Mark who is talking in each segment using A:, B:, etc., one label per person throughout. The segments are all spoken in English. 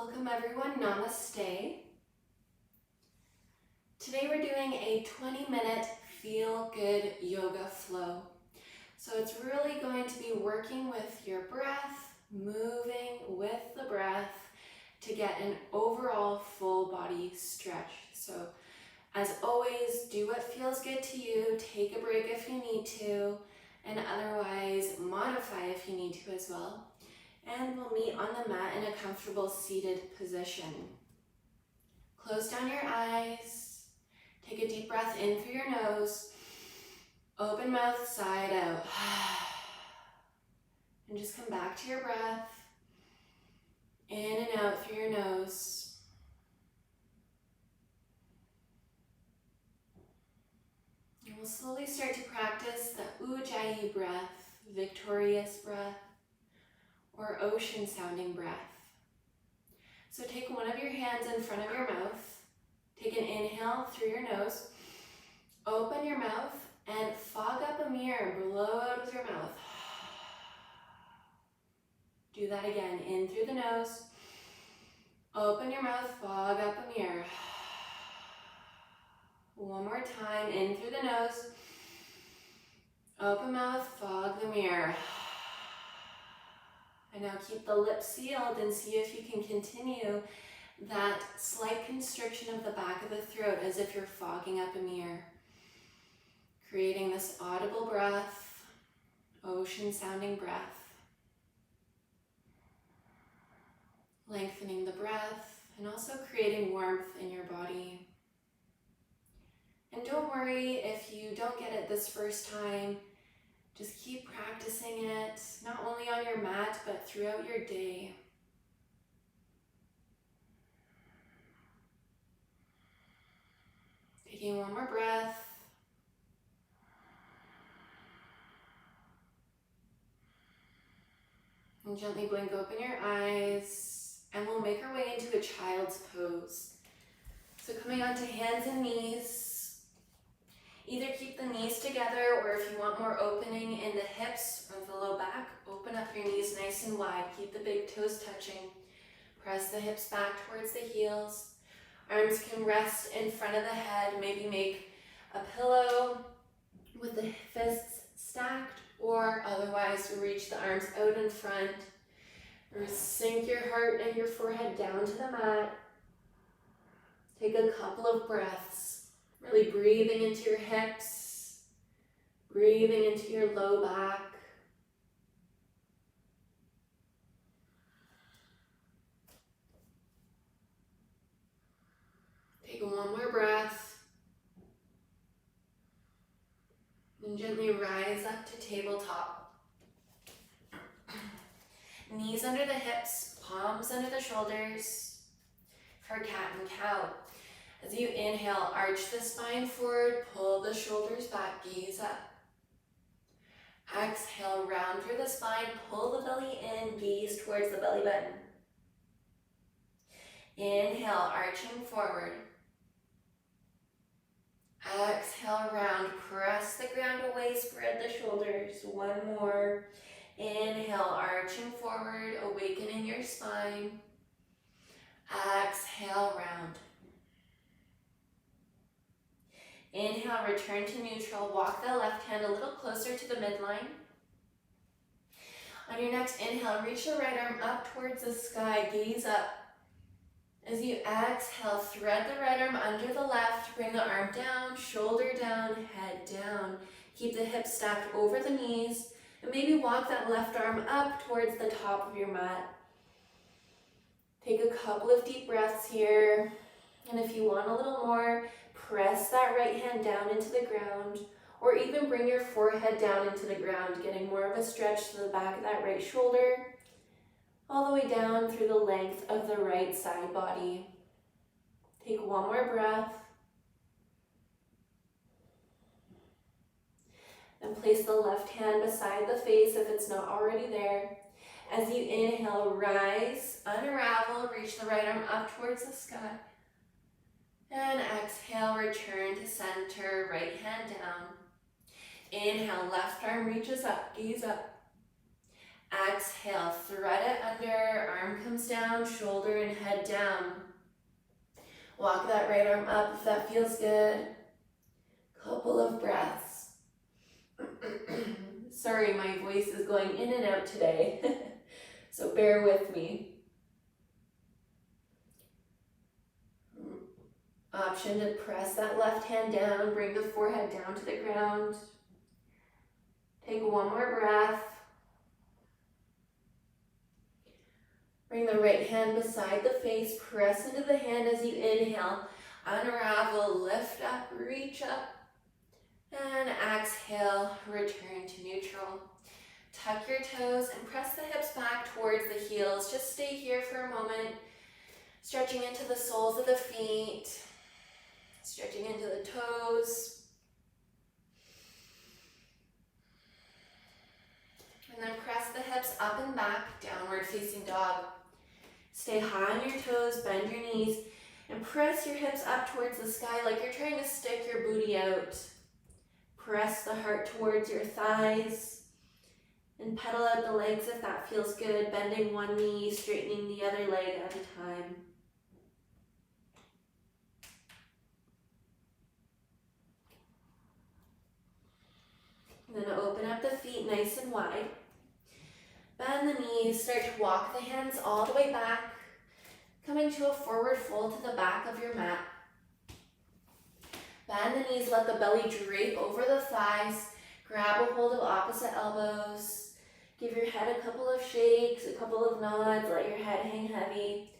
A: Welcome everyone, Namaste. Today we're doing a 20-minute feel-good yoga flow. So it's really going to be working with your breath, moving with the breath to get an overall full body stretch. So as always, do what feels good to you, take a break if you need to, and otherwise modify if you need to as well. And we'll meet on the mat in a comfortable seated position. Close down your eyes. Take a deep breath in through your nose. Open mouth, side out. And just come back to your breath. In and out through your nose. And we'll slowly start to practice the Ujjayi breath, victorious breath, or ocean sounding breath. So take one of your hands in front of your mouth, take an inhale through your nose, open your mouth and fog up a mirror, blow out with your mouth. Do that again, in through the nose, open your mouth, fog up a mirror. One more time, in through the nose, open mouth, fog the mirror. And now keep the lips sealed and see if you can continue that slight constriction of the back of the throat as if you're fogging up a mirror. Creating this audible breath, ocean sounding breath. Lengthening the breath and also creating warmth in your body. And don't worry if you don't get it this first time. Just keep practicing it, not only on your mat, but throughout your day. Taking one more breath. And gently blink open your eyes, and we'll make our way into a child's pose. So coming onto hands and knees. Either keep the knees together, or if you want more opening in the hips or the low back, open up your knees nice and wide. Keep the big toes touching. Press the hips back towards the heels. Arms can rest in front of the head. Maybe make a pillow with the fists stacked, or otherwise reach the arms out in front. Or sink your heart and your forehead down to the mat. Take a couple of breaths. Really breathing into your hips, breathing into your low back. Take one more breath. And gently rise up to tabletop. Knees under the hips, palms under the shoulders for cat and cow. As you inhale, arch the spine forward, pull the shoulders back, gaze up. Exhale, round through the spine, pull the belly in, gaze towards the belly button. Inhale, arching forward. Exhale, round, press the ground away, spread the shoulders. One more. Inhale, arching forward, awakening your spine. Exhale, round. Inhale, return to neutral. Walk the left hand a little closer to the midline. On your next inhale, reach the right arm up towards the sky. Gaze up. As you exhale, thread the right arm under the left. Bring the arm down, shoulder down, head down. Keep the hips stacked over the knees. And maybe walk that left arm up towards the top of your mat. Take a couple of deep breaths here. And if you want a little more, press that right hand down into the ground, or even bring your forehead down into the ground, getting more of a stretch to the back of that right shoulder, all the way down through the length of the right side body. Take one more breath. And place the left hand beside the face if it's not already there. As you inhale, rise, unravel, reach the right arm up towards the sky. And exhale, return to center, right hand down. Inhale, left arm reaches up, gaze up. Exhale, thread it under, arm comes down, shoulder and head down. Walk that right arm up if that feels good. Couple of breaths. Sorry, my voice is going in and out today, so bear with me. Option to press that left hand down, bring the forehead down to the ground. Take one more breath. Bring the right hand beside the face, press into the hand as you inhale. Unravel, lift up, reach up. And exhale, return to neutral. Tuck your toes and press the hips back towards the heels. Just stay here for a moment. Stretching into the soles of the feet. Stretching into the toes. And then press the hips up and back, downward facing dog. Stay high on your toes, bend your knees, and press your hips up towards the sky like you're trying to stick your booty out. Press the heart towards your thighs, and pedal out the legs if that feels good, bending one knee, straightening the other leg at a time. And then open up the feet nice and wide. Bend the knees, start to walk the hands all the way back, coming to a forward fold to the back of your mat. Bend the knees, let the belly drape over the thighs, grab a hold of opposite elbows, give your head a couple of shakes, a couple of nods, let your head hang heavy,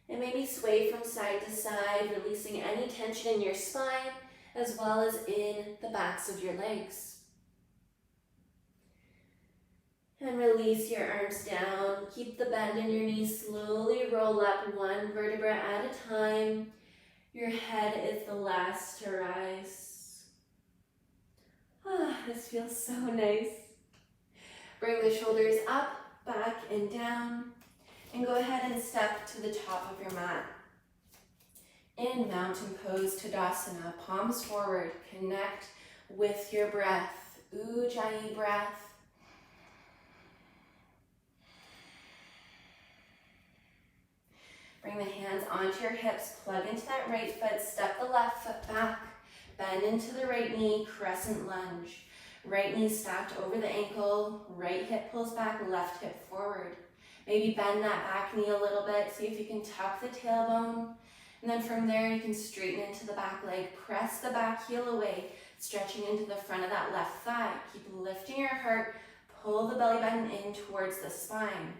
A: and maybe sway from side to side, releasing any tension in your spine as well as in the backs of your legs. And release your arms down. Keep the bend in your knees. Slowly roll up one vertebra at a time. Your head is the last to rise. This feels so nice. Bring the shoulders up, back, and down. And go ahead and step to the top of your mat. In mountain pose, Tadasana, palms forward. Connect with your breath. Ujjayi breath. Bring the hands onto your hips, plug into that right foot, step the left foot back, bend into the right knee, crescent lunge. Right knee stacked over the ankle, right hip pulls back, left hip forward. Maybe bend that back knee a little bit, see if you can tuck the tailbone. And then from there you can straighten into the back leg, press the back heel away, stretching into the front of that left thigh. Keep lifting your heart, pull the belly button in towards the spine.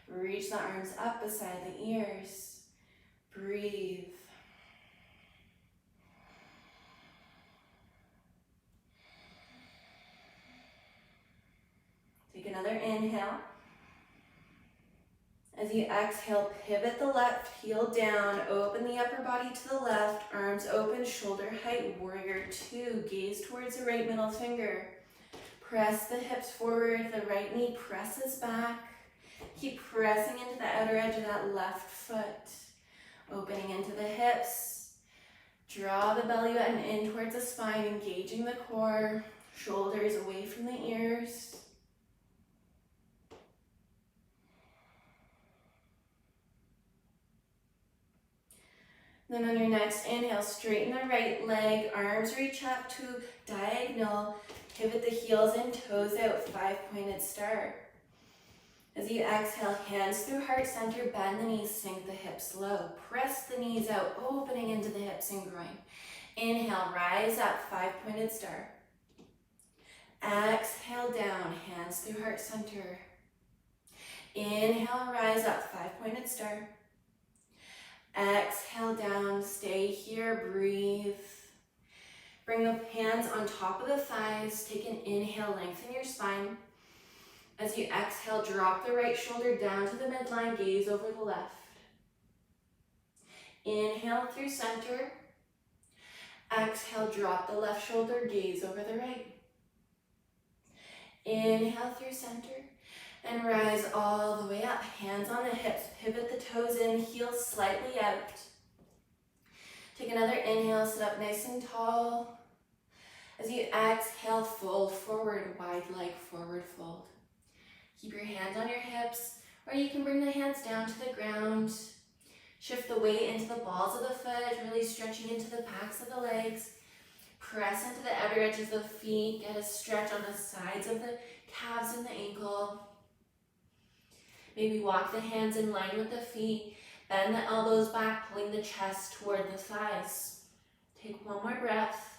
A: Reach the arms up beside the ears. Breathe. Take another inhale. As you exhale, pivot the left heel down, open the upper body to the left, arms open, shoulder height, warrior two, gaze towards the right middle finger. Press the hips forward, the right knee presses back. Keep pressing into the outer edge of that left foot. Opening into the hips. Draw the belly button in towards the spine, engaging the core. Shoulders away from the ears. Then on your next inhale, straighten the right leg, arms reach up to diagonal, pivot the heels and toes out, 5-pointed star. As you exhale, hands through heart center, bend the knees, sink the hips low. Press the knees out, opening into the hips and groin. Inhale, rise up, 5-pointed star. Exhale down, hands through heart center. Inhale, rise up, 5-pointed star. Exhale down, stay here, breathe. Bring the hands on top of the thighs, take an inhale, lengthen your spine. As you exhale, drop the right shoulder down to the midline, gaze over the left. Inhale through center. Exhale, drop the left shoulder, gaze over the right. Inhale through center and rise all the way up. Hands on the hips, pivot the toes in, heels slightly out. Take another inhale, sit up nice and tall. As you exhale, fold forward, wide leg forward fold. Keep your hands on your hips, or you can bring the hands down to the ground. Shift the weight into the balls of the foot, really stretching into the backs of the legs. Press into the outer edges of the feet. Get a stretch on the sides of the calves and the ankle. Maybe walk the hands in line with the feet. Bend the elbows back, pulling the chest toward the thighs. Take one more breath.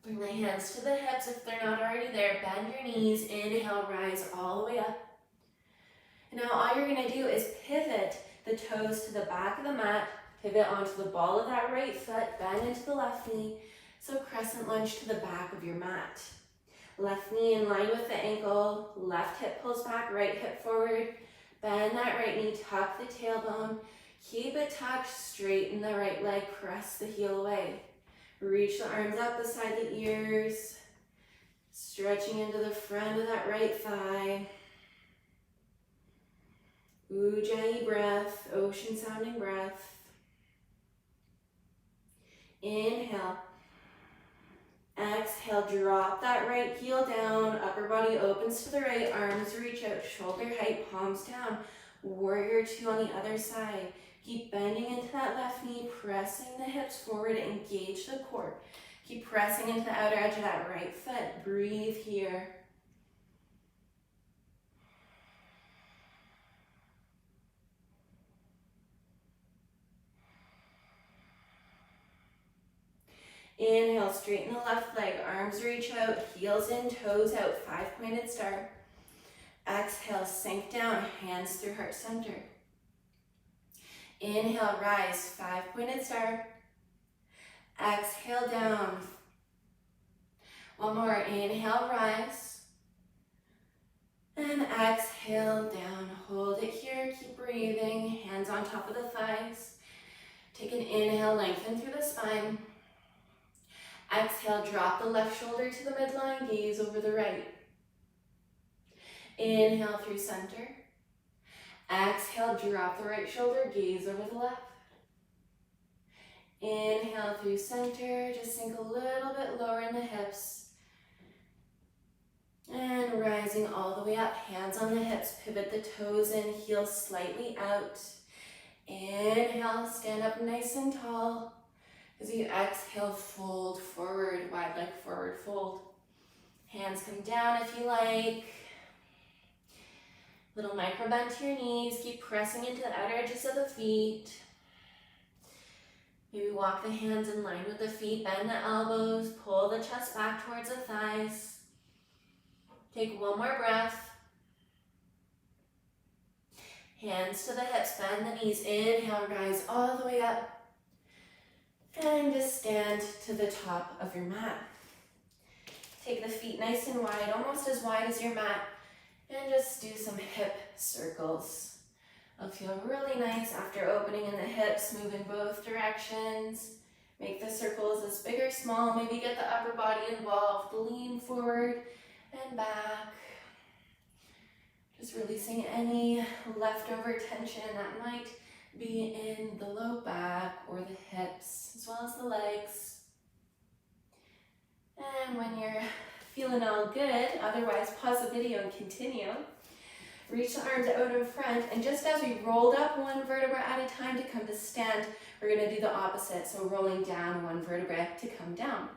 A: Bring the hands to the hips if they're not already there. Bend your knees. Inhale, rise all the way up. And now all you're going to do is pivot the toes to the back of the mat. Pivot onto the ball of that right foot. Bend into the left knee. So crescent lunge to the back of your mat. Left knee in line with the ankle. Left hip pulls back, right hip forward. Bend that right knee, tuck the tailbone. Keep it tucked, straighten the right leg, press the heel away. Reach the arms up beside the ears. Stretching into the front of that right thigh. Ujjayi breath, ocean sounding breath. Inhale. Exhale, drop that right heel down, upper body opens to the right, arms reach out, shoulder height, palms down. Warrior two on the other side. Keep bending into that left knee, pressing the hips forward, engage the core. Keep pressing into the outer edge of that right foot. Breathe here. Inhale, straighten the left leg, arms reach out, heels in, toes out, 5-pointed star. Exhale, sink down, hands through heart center. Inhale, rise, 5-pointed star. Exhale, down. One more, inhale, rise. And exhale, down. Hold it here, keep breathing, hands on top of the thighs. Take an inhale, lengthen through the spine. Exhale, drop the left shoulder to the midline, gaze over the right. Inhale through center. Exhale, drop the right shoulder, gaze over the left. Inhale through center, just sink a little bit lower in the hips. And rising all the way up, hands on the hips, pivot the toes in, heels slightly out. Inhale, stand up nice and tall. As you exhale, fold forward, wide leg forward, fold. Hands come down if you like. Little micro bend to your knees. Keep pressing into the outer edges of the feet. Maybe walk the hands in line with the feet, bend the elbows, pull the chest back towards the thighs. Take one more breath. Hands to the hips, bend the knees. Inhale, rise all the way up. And just stand to the top of your mat. Take the feet nice and wide, almost as wide as your mat, and just do some hip circles. It'll feel really nice after opening in the hips, move in both directions. Make the circles as big or small, maybe get the upper body involved. Lean forward and back. Just releasing any leftover tension that might be in the low back or the hips, as well as the legs. And when you're feeling all good, otherwise pause the video and continue. Reach the arms out in front, and just as we rolled up one vertebra at a time to come to stand, we're going to do the opposite, so rolling down one vertebra to come down.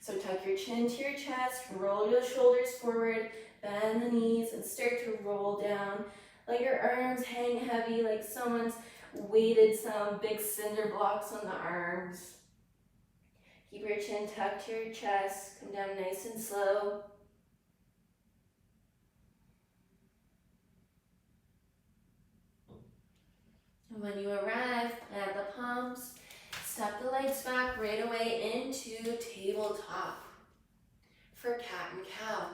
A: So tuck your chin to your chest, roll your shoulders forward, bend the knees, and start to roll down. Let your arms hang heavy like someone's weighted some big cinder blocks on the arms. Keep your chin tucked to your chest. Come down nice and slow. And when you arrive, plant the palms. Step the legs back right away into tabletop for cat and cow.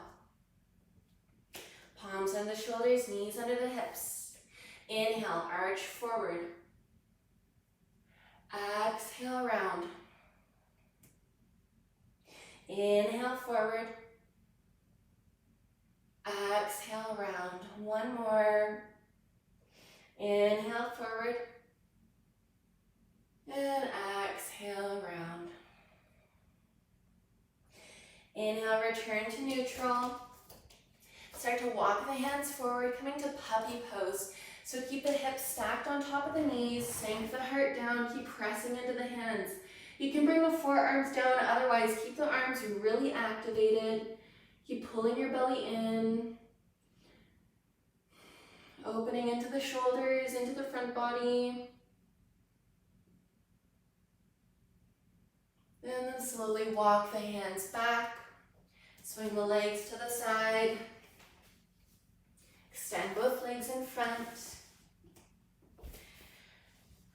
A: Palms on the shoulders, knees under the hips. Inhale, arch forward. Exhale, round. Inhale, forward. Exhale, round. One more. Inhale, forward. And exhale, round. Inhale, return to neutral. Start to walk the hands forward, coming to puppy pose. So keep the hips stacked on top of the knees, sink the heart down, keep pressing into the hands. You can bring the forearms down, otherwise keep the arms really activated. Keep pulling your belly in. Opening into the shoulders, into the front body. And then slowly walk the hands back. Swing the legs to the side. Extend both legs in front.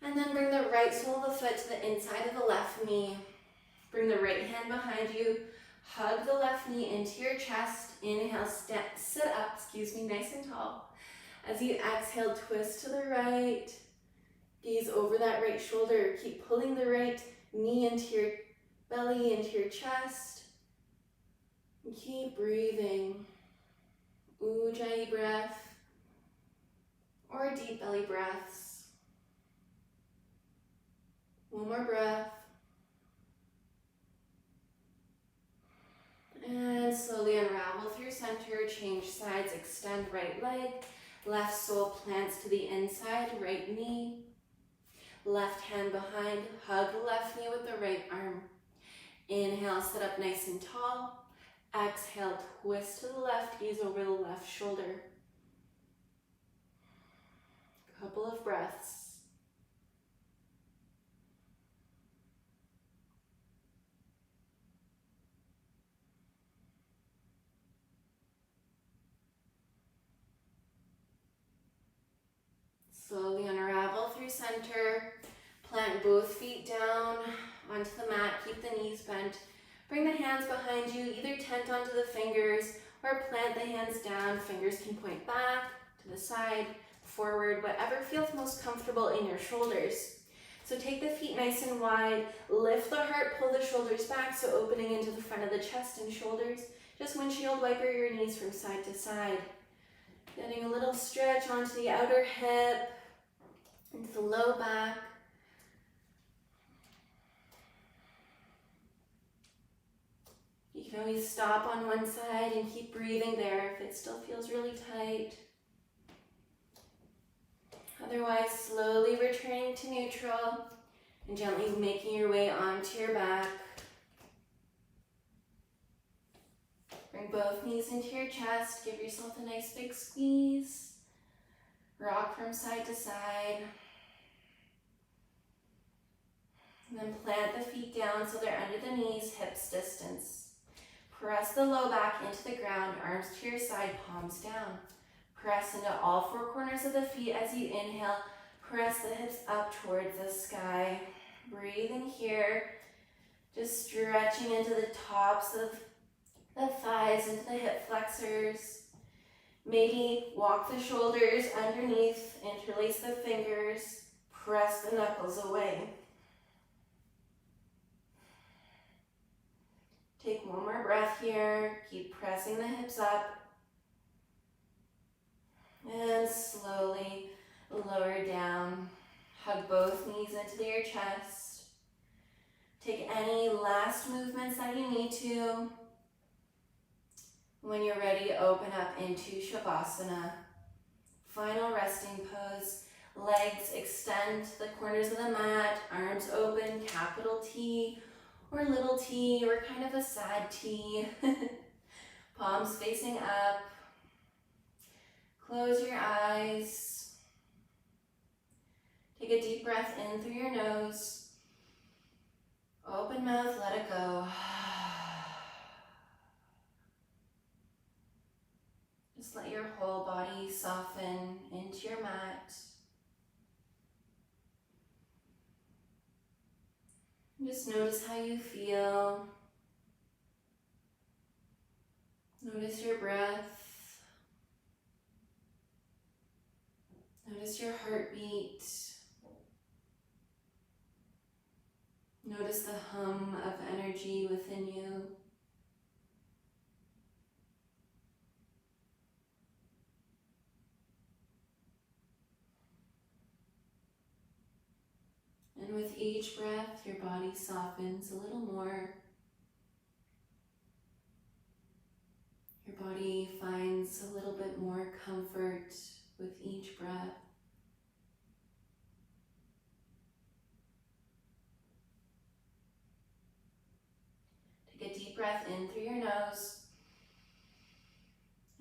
A: And then bring the right sole of the foot to the inside of the left knee. Bring the right hand behind you. Hug the left knee into your chest. Inhale, sit up, nice and tall. As you exhale, twist to the right. Gaze over that right shoulder. Keep pulling the right knee into your belly, into your chest. And keep breathing. Ujjayi breath or deep belly breaths. One more breath. And slowly unravel through center, change sides, extend right leg. Left sole plants to the inside, right knee. Left hand behind, hug the left knee with the right arm. Inhale, sit up nice and tall. Exhale, twist to the left, gaze over the left shoulder. Couple of breaths. Slowly unravel through center. Plant both feet down onto the mat. Keep the knees bent. Bring the hands behind you. Either tent onto the fingers or plant the hands down. Fingers can point back, to the side, forward, whatever feels most comfortable in your shoulders. So take the feet nice and wide. Lift the heart, pull the shoulders back, so opening into the front of the chest and shoulders. Just windshield wiper your knees from side to side. Getting a little stretch onto the outer hip, into the low back. You can always stop on one side and keep breathing there if it still feels really tight. Otherwise, slowly returning to neutral and gently making your way onto your back. Bring both knees into your chest. Give yourself a nice big squeeze. Rock from side to side. And then plant the feet down so they're under the knees, hips distance. Press the low back into the ground, arms to your side, palms down. Press into all four corners of the feet as you inhale. Press the hips up towards the sky. Breathing here, just stretching into the tops of the thighs, into the hip flexors. Maybe walk the shoulders underneath, interlace the fingers, press the knuckles away. Take one more breath here. Keep pressing the hips up. And slowly lower down. Hug both knees into your chest. Take any last movements that you need to. When you're ready, open up into Shavasana. Final resting pose. Legs extend to the corners of the mat. Arms open, capital T. Or little T, or kind of a sad T. Palms facing up. Close your eyes. Take a deep breath in through your nose. Open mouth, let it go. Just let your whole body soften into your mat. Just notice how you feel. Notice your breath. Notice your heartbeat. Notice the hum of energy within you. And with each breath, your body softens a little more. body finds a little bit more comfort with each breath. Take a deep breath in through your nose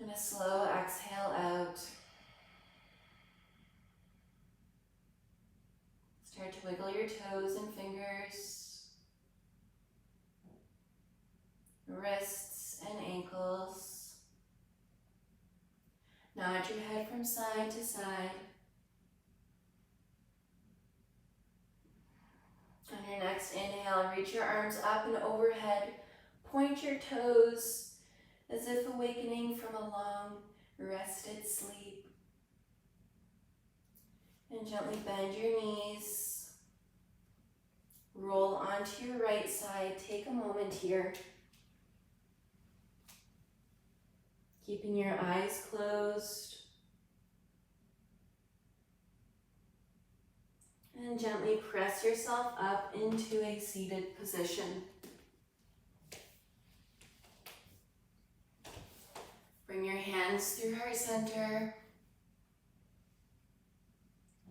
A: and a slow exhale out. Start to wiggle your toes and fingers, wrists and ankles. Nod your head from side to side. On your next inhale, reach your arms up and overhead. Point your toes as if awakening from a long, rested sleep. And gently bend your knees. Roll onto your right side. Take a moment here. Keeping your eyes closed. And gently press yourself up into a seated position. Bring your hands through heart center.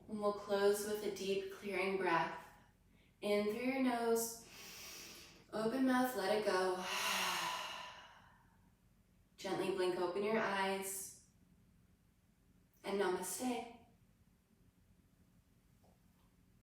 A: And we'll close with a deep clearing breath. In through your nose, open mouth, let it go. Gently blink open your eyes, and namaste.